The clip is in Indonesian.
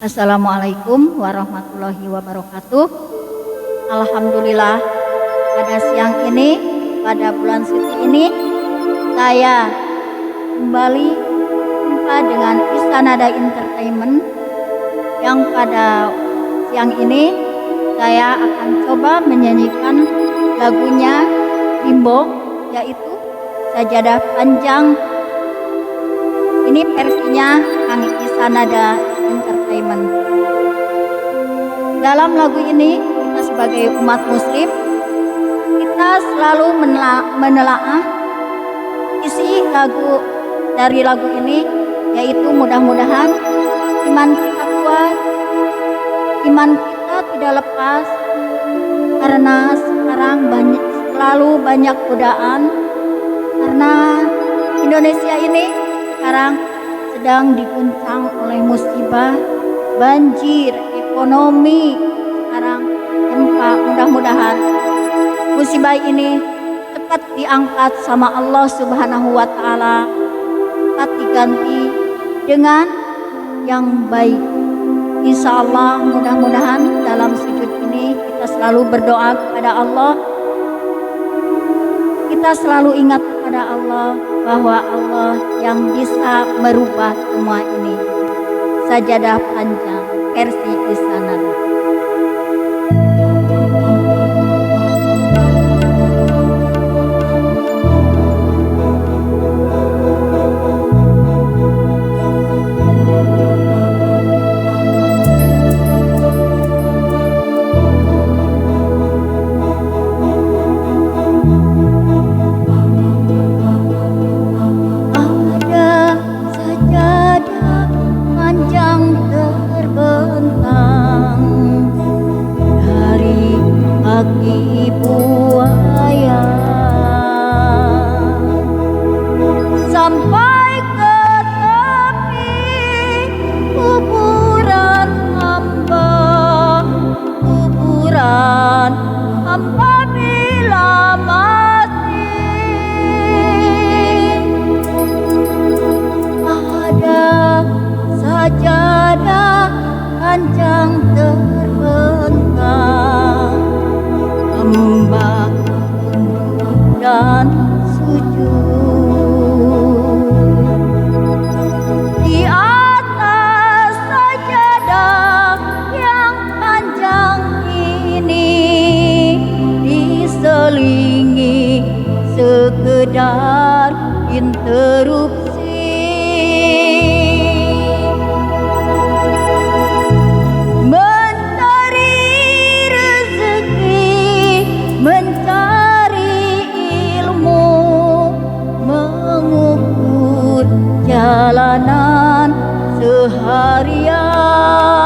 Assalamualaikum warahmatullahi wabarakatuh. Alhamdulillah, pada siang ini, pada bulan suci ini, saya kembali jumpa dengan Isanada Entertainment yang pada siang ini saya akan coba menyanyikan lagunya Bimbo, yaitu Sajadah Panjang. Ini versinya Kang Isanada Entertainment. Dalam lagu ini, kita sebagai umat muslim, kita selalu menelaah isi lagu dari lagu ini, yaitu mudah-mudahan iman kita kuat, iman kita tidak lepas, karena sekarang selalu banyak godaan, karena Indonesia ini sekarang sedang diguncang oleh musibah, banjir, ekonomi, sekarang gempa. Mudah-mudahan musibah ini cepat diangkat sama Allah Subhanahu wa Ta'ala, cepat diganti dengan yang baik. Insya Allah, mudah-mudahan dalam sujud ini kita selalu berdoa kepada Allah, kita selalu ingat kepada Allah bahwa Allah yang bisa merubah semua ini. Sajadah Panjang versi Isanada. Buaya sampai ke tepi kuburan hamba bila mati. Ada sajadah panjang terbentang, hamba tunduk dan sujud di atas sajadah yang panjang ini, diselingi sekedar interupsi. Jalanan seharian